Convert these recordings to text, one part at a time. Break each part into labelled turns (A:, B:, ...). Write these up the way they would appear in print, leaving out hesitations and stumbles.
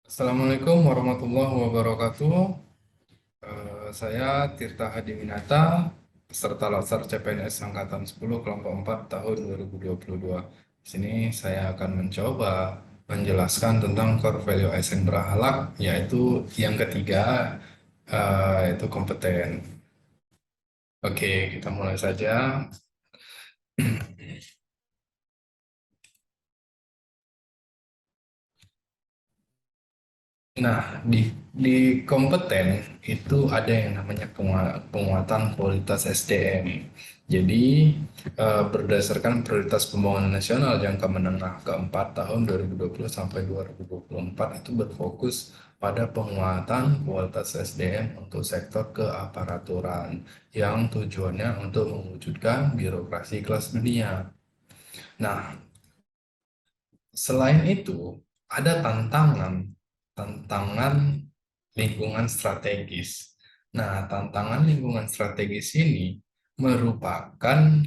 A: Assalamualaikum warahmatullahi wabarakatuh. Saya Tirta Hadiwinata, peserta Latsar CPNS Angkatan 10 Kelompok 4 tahun 2022. Di sini saya akan mencoba menjelaskan tentang core value ASN berakhlak, yaitu yang ketiga, yaitu kompeten. Oke, kita mulai saja. Nah, di kompeten itu ada yang namanya penguatan kualitas SDM. Jadi, berdasarkan prioritas pembangunan nasional jangka menengah keempat tahun 2020 sampai 2024 itu berfokus pada penguatan kualitas SDM untuk sektor keaparaturan yang tujuannya untuk mewujudkan birokrasi kelas dunia. Nah, selain itu, ada tantangan lingkungan strategis. Nah, tantangan lingkungan strategis ini merupakan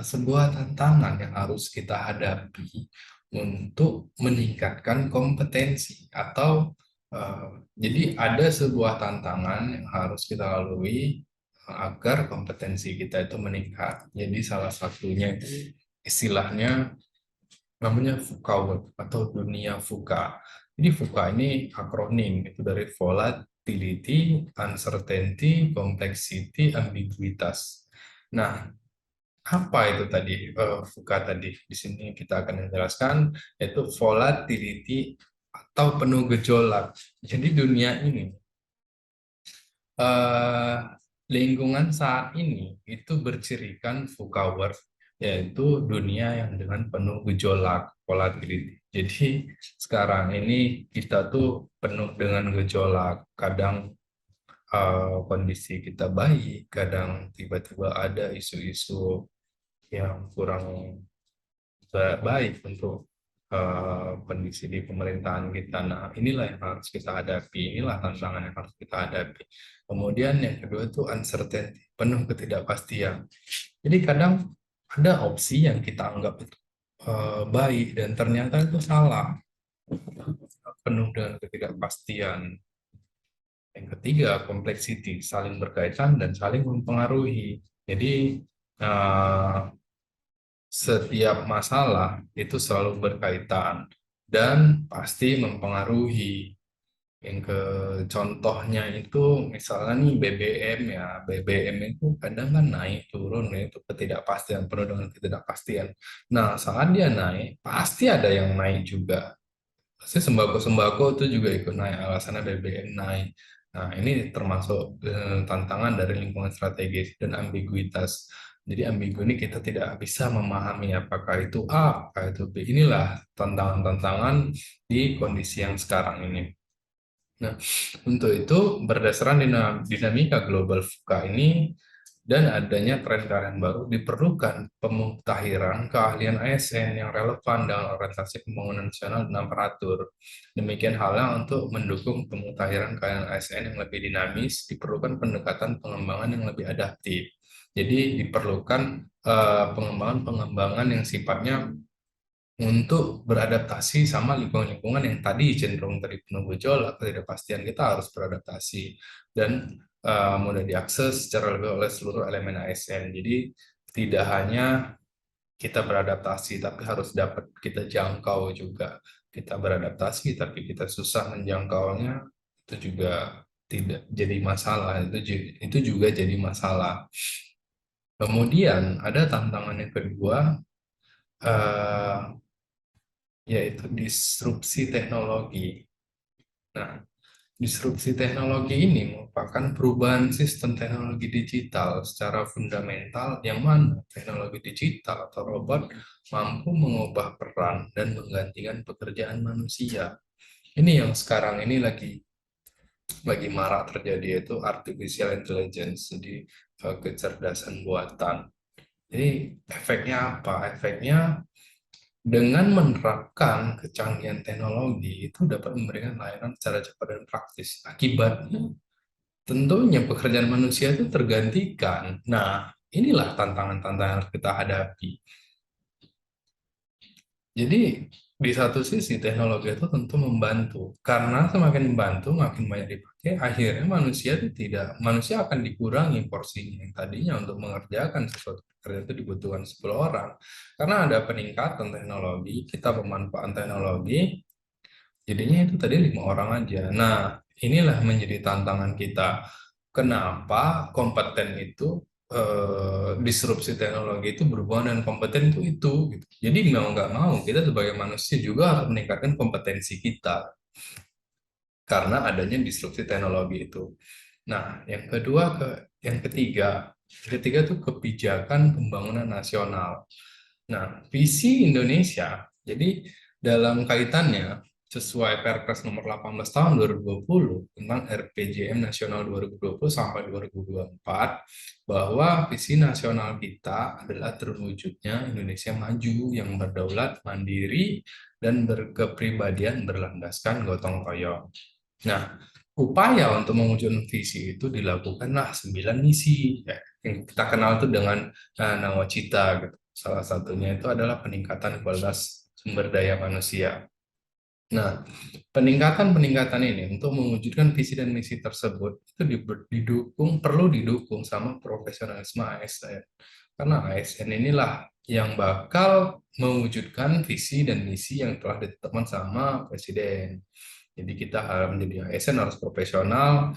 A: sebuah tantangan yang harus kita hadapi untuk meningkatkan kompetensi atau jadi ada sebuah tantangan yang harus kita lalui agar kompetensi kita itu meningkat. Jadi salah satunya itu istilahnya namanya VUCA World atau dunia VUCA. Jadi VUCA ini akronim itu dari volatility, uncertainty, complexity, ambiguitas. Nah, apa itu tadi VUCA tadi? Di sini kita akan menjelaskan yaitu volatility atau penuh gejolak. Jadi dunia ini eh, lingkungan saat ini itu bercirikan VUCA World, yaitu dunia yang dengan penuh gejolak, volatility. Jadi sekarang ini kita tuh penuh dengan gejolak. Kadang kondisi kita baik, kadang tiba-tiba ada isu-isu yang kurang baik untuk kondisi di pemerintahan kita. Nah, inilah yang harus kita hadapi, inilah tantangan yang harus kita hadapi. Kemudian yang kedua itu uncertainty, penuh ketidakpastian. Jadi kadang ada opsi yang kita anggap itu baik dan ternyata itu salah, penuh dengan ketidakpastian. Yang ketiga, complexity, saling berkaitan dan saling mempengaruhi. Jadi eh, setiap masalah itu selalu berkaitan dan pasti mempengaruhi. Yang ke contohnya itu misalnya nih BBM ya, BBM itu kadang kan naik turun ya, itu ketidakpastian, penuh dengan ketidakpastian. Nah, saat dia naik, pasti ada yang naik juga. Pasti sembako-sembako itu juga ikut naik, alasannya BBM naik. Nah, ini termasuk tantangan dari lingkungan strategis dan ambiguitas. Jadi ambigu ini kita tidak bisa memahami apakah itu A, apakah itu B. Inilah tantangan-tantangan di kondisi yang sekarang ini. Nah, untuk itu berdasarkan dinamika global VUCA ini dan adanya tren-tren baru diperlukan pemutahiran keahlian ASN yang relevan dengan orientasi pembangunan nasional dan aparatur. Demikian halnya untuk mendukung pemutahiran keahlian ASN yang lebih dinamis, diperlukan pendekatan pengembangan yang lebih adaptif. Jadi diperlukan pengembangan-pengembangan yang sifatnya untuk beradaptasi sama lingkungan-lingkungan yang tadi cenderung dari penuh gejolak, ketidakpastian, kita harus beradaptasi dan mudah diakses secara lebih oleh seluruh elemen ASN. Jadi tidak hanya kita beradaptasi, tapi harus dapat kita jangkau juga. Kita beradaptasi, tapi kita susah menjangkaunya, itu juga tidak jadi masalah. Itu juga jadi masalah. Kemudian ada tantangan yang kedua, eh, yaitu disrupsi teknologi. Nah, disrupsi teknologi ini merupakan perubahan sistem teknologi digital secara fundamental yang mana teknologi digital atau robot mampu mengubah peran dan menggantikan pekerjaan manusia. Ini yang sekarang ini lagi marak terjadi, yaitu artificial intelligence, jadi kecerdasan buatan. Jadi efeknya apa? Efeknya dengan menerapkan kecanggihan teknologi itu dapat memberikan layanan secara cepat dan praktis. Akibatnya, tentunya pekerjaan manusia itu tergantikan. Nah, inilah tantangan-tantangan yang harus kita hadapi. Jadi, Di satu sisi teknologi itu tentu membantu, karena semakin membantu makin banyak dipakai, akhirnya manusia akan dikurangi porsinya yang tadinya untuk mengerjakan sesuatu pekerjaan itu dibutuhkan 10 orang, karena ada peningkatan teknologi, kita pemanfaatan teknologi, jadinya itu tadi 5 orang aja. Nah, inilah menjadi tantangan kita. Kenapa kompeten itu disrupsi teknologi itu berhubungan dengan kompeten itu gitu. Jadi mau nggak mau kita sebagai manusia juga harus meningkatkan kompetensi kita karena adanya disrupsi teknologi itu. Nah, yang ketiga tuh kebijakan pembangunan nasional. Nah, visi Indonesia, jadi dalam kaitannya sesuai Perpres nomor 18 tahun 2020 tentang RPJM Nasional 2020 sampai 2024, bahwa visi nasional kita adalah terwujudnya Indonesia maju yang berdaulat, mandiri, dan berkepribadian berlandaskan gotong royong. Nah, upaya untuk mewujudkan visi itu dilakukanlah 9 misi ya, yang kita kenal itu dengan nawacita gitu. Salah satunya itu adalah peningkatan kualitas sumber daya manusia. Nah, peningkatan-peningkatan ini untuk mewujudkan visi dan misi tersebut itu perlu didukung sama profesionalisme ASN. Karena ASN inilah yang bakal mewujudkan visi dan misi yang telah ditetapkan sama Presiden. Jadi kita harus menjadi ASN harus profesional.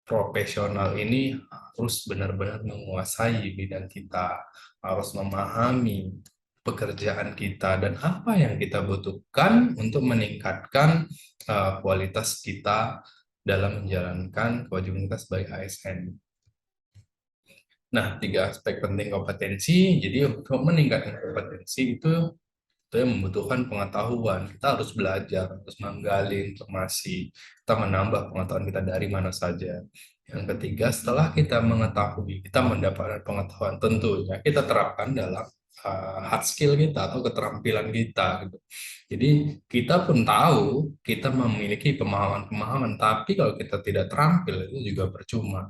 A: Profesional ini harus benar-benar menguasai bidang kita, harus memahami pekerjaan kita dan apa yang kita butuhkan untuk meningkatkan kualitas kita dalam menjalankan kewajiban kita sebagai ASN. Nah, 3 aspek penting kompetensi. Jadi untuk meningkatkan kompetensi itu yang membutuhkan pengetahuan. Kita harus belajar, harus menggali informasi, kita menambah pengetahuan kita dari mana saja. Yang ketiga, setelah kita mengetahui, kita mendapatkan pengetahuan, tentunya kita terapkan dalam hard skill kita atau keterampilan kita gitu. Jadi kita pun tahu kita memiliki pemahaman-pemahaman, tapi kalau kita tidak terampil itu juga percuma.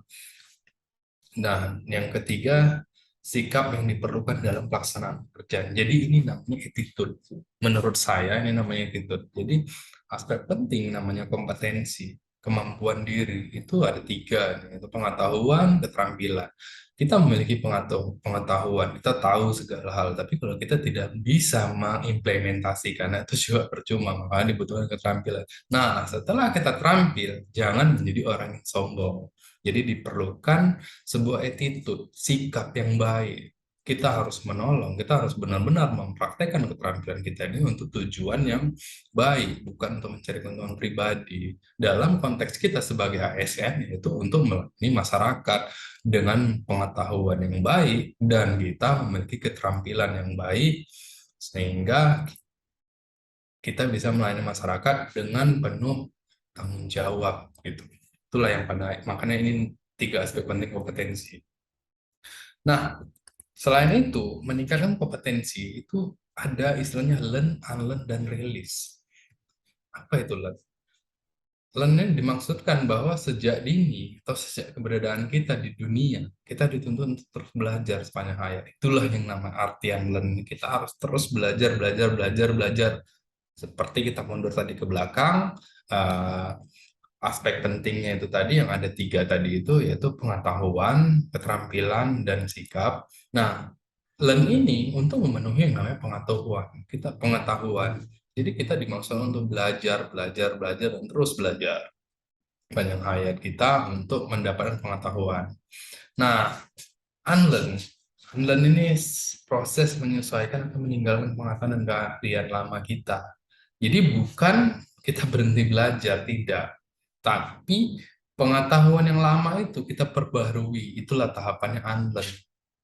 A: Nah, yang ketiga, sikap yang diperlukan dalam pelaksanaan pekerjaan. Jadi ini namanya attitude. Menurut saya ini namanya attitude. Jadi aspek penting namanya kompetensi, kemampuan diri itu ada 3, yaitu pengetahuan, keterampilan. Kita memiliki pengetahuan, kita tahu segala hal, tapi kalau kita tidak bisa mengimplementasikan itu juga percuma, makanya dibutuhkan keterampilan. Nah, setelah kita terampil, jangan menjadi orang yang sombong. Jadi diperlukan sebuah attitude, sikap yang baik. Kita harus menolong, kita harus benar-benar mempraktekkan keterampilan kita ini untuk tujuan yang baik, bukan untuk mencari keuntungan pribadi. Dalam konteks kita sebagai ASN, yaitu untuk melayani masyarakat dengan pengetahuan yang baik, dan kita memiliki keterampilan yang baik, sehingga kita bisa melayani masyarakat dengan penuh tanggung jawab. Gitu. Itulah yang makanya ini 3 aspek penting kompetensi. Nah, selain itu, meningkatkan kompetensi itu ada istilahnya learn, unlearn, dan release. Apa itu learn? Learn ini dimaksudkan bahwa sejak dini atau sejak keberadaan kita di dunia, kita dituntut untuk terus belajar sepanjang hayat. Itulah yang namanya artian learn. Kita harus terus belajar, belajar, belajar, belajar. Seperti kita mundur tadi ke belakang, eh, aspek pentingnya itu tadi yang ada 3 tadi itu yaitu pengetahuan, keterampilan, dan sikap. Nah, learn ini untuk memenuhi yang namanya pengetahuan. Jadi kita dimaksud untuk belajar, belajar, belajar, dan terus belajar panjang hayat kita untuk mendapatkan pengetahuan. Nah, unlearn. Unlearn ini proses menyesuaikan atau meninggalkan pengetahuan dan keahlian lama kita. Jadi bukan kita berhenti belajar, tidak. Tapi pengetahuan yang lama itu kita perbaharui, itulah tahapannya unlearn.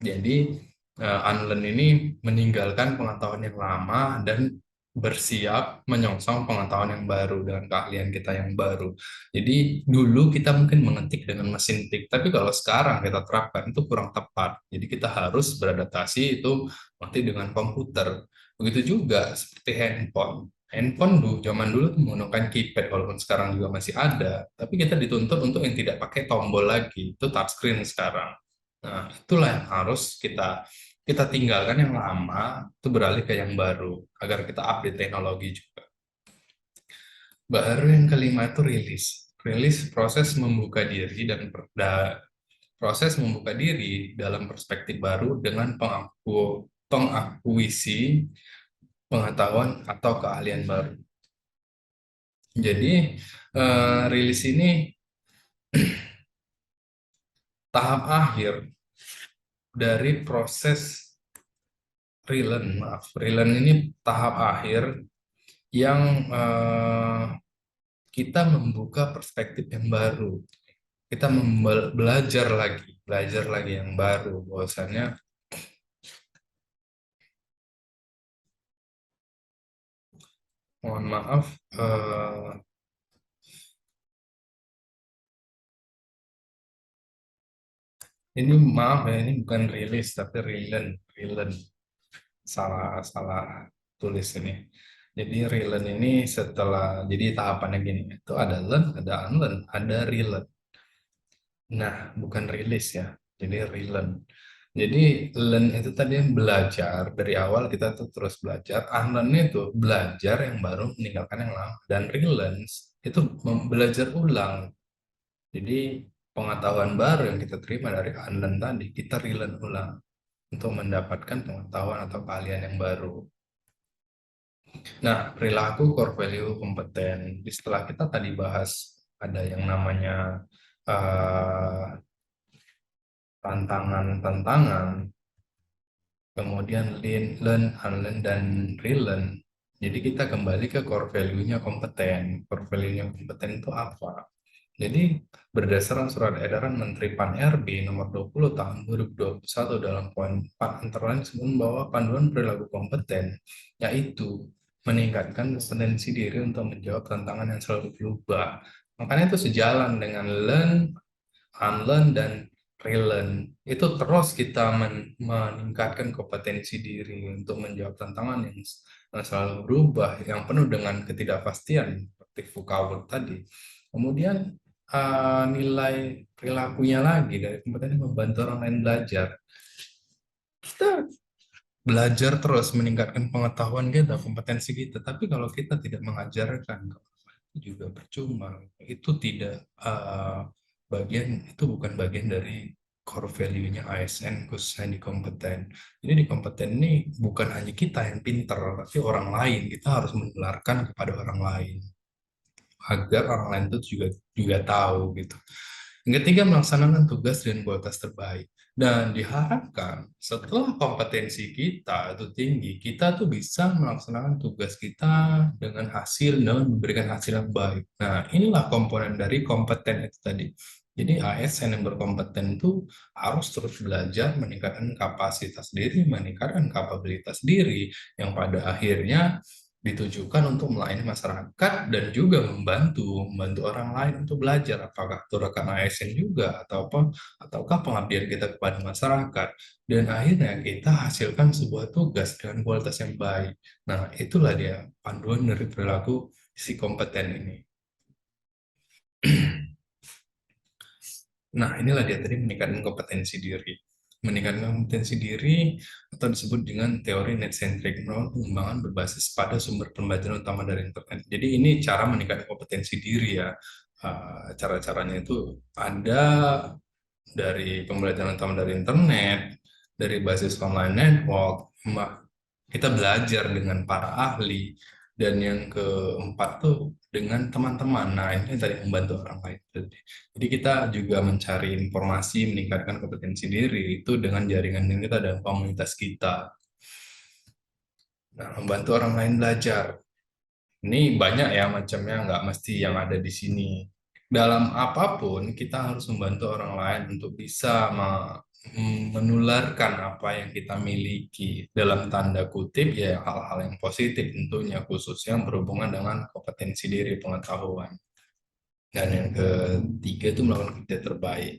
A: Jadi unlearn ini meninggalkan pengetahuan yang lama dan bersiap menyongsong pengetahuan yang baru dengan keahlian kita yang baru. Jadi dulu kita mungkin mengetik dengan mesin tik, tapi kalau sekarang kita terapkan itu kurang tepat. Jadi kita harus beradaptasi itu nanti dengan komputer. Begitu juga seperti handphone. Handphone zaman dulu tuh menggunakan keypad, walaupun sekarang juga masih ada. Tapi kita dituntut untuk yang tidak pakai tombol lagi, itu touchscreen sekarang. Nah, itulah yang harus kita kita tinggalkan yang lama, itu beralih ke yang baru, agar kita update teknologi juga. Baru yang kelima itu rilis. Rilis proses membuka diri proses membuka diri dalam perspektif baru dengan pengakuisi pengetahuan atau keahlian baru. Jadi rilis ini tahap akhir dari proses relearn. Maaf, relearn ini tahap akhir yang kita membuka perspektif yang baru. Kita belajar lagi yang baru. Bahwasannya mohon maaf, ini maaf ya, ini bukan rilis tapi relearn, relearn. Salah salah tulis ini. Jadi relearn ini setelah jadi tahapannya gini, itu ada learn, ada unlearn, ada relearn. Nah, bukan rilis ya. Jadi relearn. Jadi learn itu tadi yang belajar dari awal kita tuh terus belajar. Unlearn itu belajar yang baru meninggalkan yang lama. Dan relearn itu belajar ulang. Jadi pengetahuan baru yang kita terima dari unlearn tadi kita relearn ulang untuk mendapatkan pengetahuan atau keahlian yang baru. Nah, perilaku, core value, kompeten. Setelah kita tadi bahas ada yang namanya eh, tantangan-tantangan, kemudian learn, unlearn, dan relearn. Jadi kita kembali ke core value-nya kompeten. Core value-nya kompeten itu apa? Jadi berdasarkan surat edaran Menteri Pan-RB nomor 20 tahun 2021 dalam poin 4 antara lain disebut bahwa panduan perilaku kompeten yaitu meningkatkan kompetensi diri untuk menjawab tantangan yang selalu berubah. Makanya itu sejalan dengan learn, unlearn, dan relearn. Itu terus kita meningkatkan kompetensi diri untuk menjawab tantangan yang selalu berubah, yang penuh dengan ketidakpastian, seperti vocabulary tadi. Kemudian nilai perilakunya lagi dari kompetensi membantu orang lain belajar. Kita belajar terus meningkatkan pengetahuan kita, kompetensi kita. Tapi kalau kita tidak mengajarkan, itu juga percuma. Itu tidak itu bukan bagian dari core value-nya ASN khususnya di kompeten. Jadi di kompeten ini bukan hanya kita yang pintar, tapi orang lain. Kita harus menularkan kepada orang lain agar orang lain itu juga tahu gitu. Yang ketiga, melaksanakan tugas dan kualitas terbaik. Dan diharapkan setelah kompetensi kita itu tinggi, kita tuh bisa melaksanakan tugas kita dengan hasil dan memberikan hasil yang baik. Nah, inilah komponen dari kompeten itu tadi. Jadi ASN yang berkompeten itu harus terus belajar, meningkatkan kapasitas diri, meningkatkan kapabilitas diri, yang pada akhirnya ditujukan untuk melayani masyarakat dan juga membantu orang lain untuk belajar, apakah itu rekan ASN juga atau apa, ataukah pengabdian kita kepada masyarakat, dan akhirnya kita hasilkan sebuah tugas dengan kualitas yang baik. Nah, itulah dia panduan dari perilaku si kompeten ini. Nah, inilah dia tadi meningkatkan kompetensi diri. Meningkatkan kompetensi diri atau disebut dengan teori net-centric, pengembangan berbasis pada sumber pembelajaran utama dari internet. Jadi ini cara meningkatkan kompetensi diri ya. Cara-caranya itu ada dari pembelajaran utama dari internet, dari basis online network, kita belajar dengan para ahli, dan yang keempat tuh dengan teman-teman. Nah, ini tadi membantu orang lain. Jadi kita juga mencari informasi, meningkatkan kompetensi diri itu dengan jaringan kita dan komunitas kita. Nah, membantu orang lain belajar. Ini banyak ya macamnya, nggak mesti yang ada di sini. Dalam apapun, kita harus membantu orang lain untuk bisa menularkan apa yang kita miliki. Dalam tanda kutip, ya hal-hal yang positif tentunya, khususnya yang berhubungan dengan kompetensi diri, pengetahuan. Dan yang ketiga itu melakukan kerja terbaik.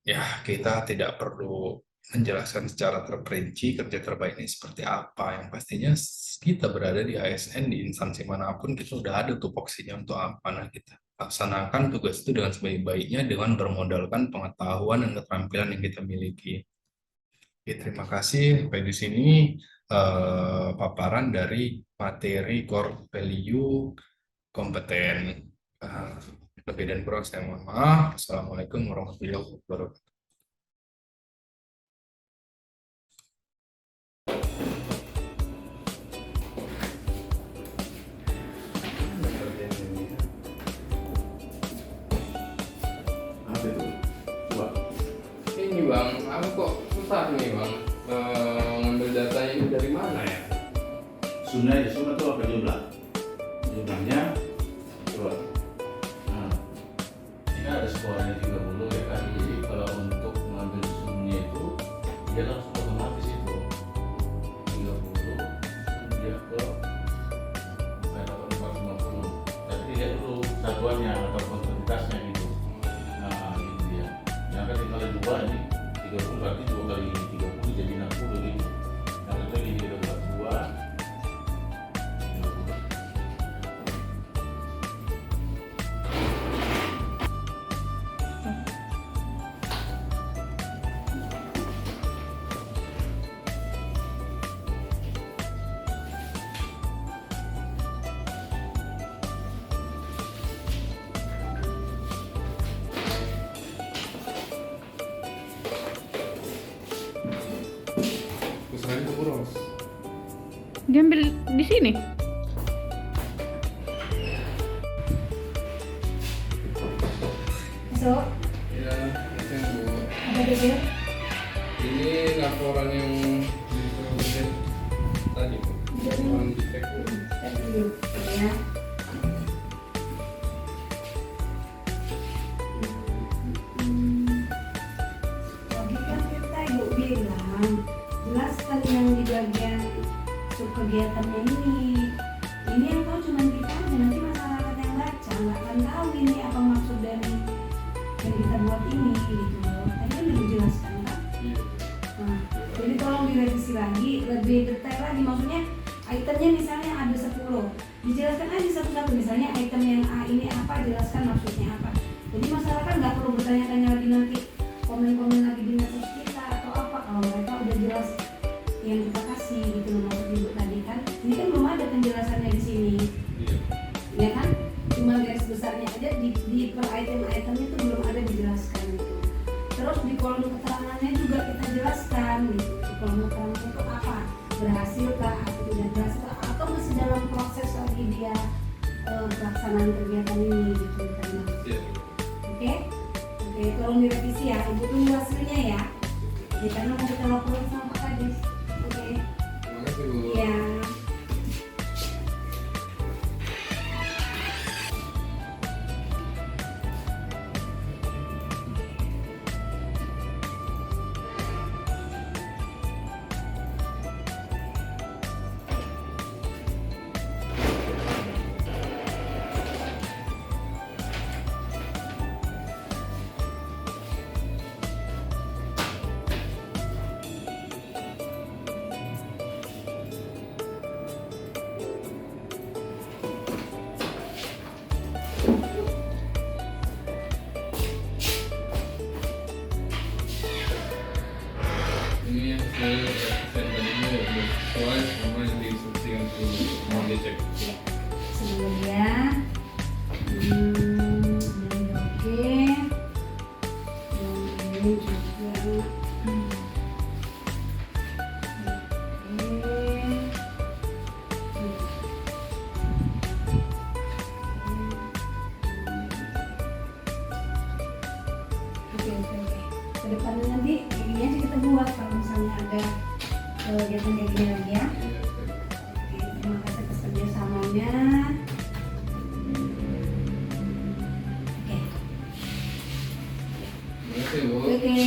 A: Ya, kita tidak perlu menjelaskan secara terperinci kerja terbaik ini seperti apa. Yang pastinya kita berada di ASN, di instansi manapun, kita sudah ada tupoksinya untuk apa. Nah, kita laksanakan tugas itu dengan sebaik-baiknya dengan bermodalkan pengetahuan dan keterampilan yang kita miliki. Oke, terima kasih. Sampai di sini paparan dari materi core value kompeten. Eh, Lebih dan kurang saya mohon maaf. Assalamualaikum warahmatullahi wabarakatuh.
B: Apa itu? Coba.
C: Ini bang, aku kok susah nih bang ngambil datanya ini dari mana ya?
B: Sunnah itu apa jumlah? Jumlahnya coba. Nah, ini ada skornya 30 ya kan. Jadi kalau untuk mengambil sunnahnya itu dia langsung otomatis itu 30 dia ke 450. Tapi dilihat dulu satuannya atau kuantitasnya gitu. Nah, itu dia. Yang kan dikali 2 ini 30 berarti 2 kali 30 jadi 60 gitu. Nah, itu lagi dia buat 2 30.
C: Usahain itu boros.
D: Diambil di sini.
E: Masuk,
C: Ya, itu yang bu.
E: ada bibir.
C: Ini laporan yang diperoleh tadi bu. Laporan dicek bu.
E: Cek dulu, ya. Tadi kan kita ibu bilang, jelaskan yang di bagian subkegiatannya ini. Ini yang tahu cuma kita aja, nanti masyarakat yang baca nggak akan tahu ini apa maksud dari yang kita buat ini gitu loh. Tadi kan udah dijelaskan kan?
C: Iya.
E: Nah, jadi tolong direvisi lagi, lebih detail lagi. Maksudnya itemnya misalnya ada 10, dijelaskan aja satu-satu. Misalnya item yang A ini apa, jelaskan maksudnya apa. Jadi masyarakat nggak perlu bertanya-tanya lagi nanti komen-komen lagi di medsos kita atau apa. Kalau mereka udah jelas yang kita kasih gitu loh, maksud ibu tadi kan. Ini kan belum ada penjelasannya di sini,
C: Iya.
E: ya kan? Cuma garis besarnya aja di per item-itemnya itu belum ada dijelaskan gitu. Terus di kolom keterangannya juga kita jelaskan gitu. Di kolom keterangan itu apa, berhasil kah atau tidak berhasil kah, atau masih dalam proses lagi dia pelaksanaan kegiatan ini gitu kan.
C: Iya.
E: Oke, oke, tolong direvisi ya. Ibu tunggu hasilnya ya. Ya karena mau kita laporan sama Pak Kadis. Oke,
C: Terima kasih bu.
E: ya.
C: Ini yang saya send tadinya udah sesuai sama yang diinstruksikan bu. Mau dicek.
E: Sebelumnya ini oke. Yang ini juga oke. Kedepannya nanti ini aja kita buat kalau misalnya ada kegiatan kayak gini lagi ya.
C: Iya.
E: Oke, terima kasih atas kerjasamanya. Oke.
C: Terima kasih bu.
E: Oke.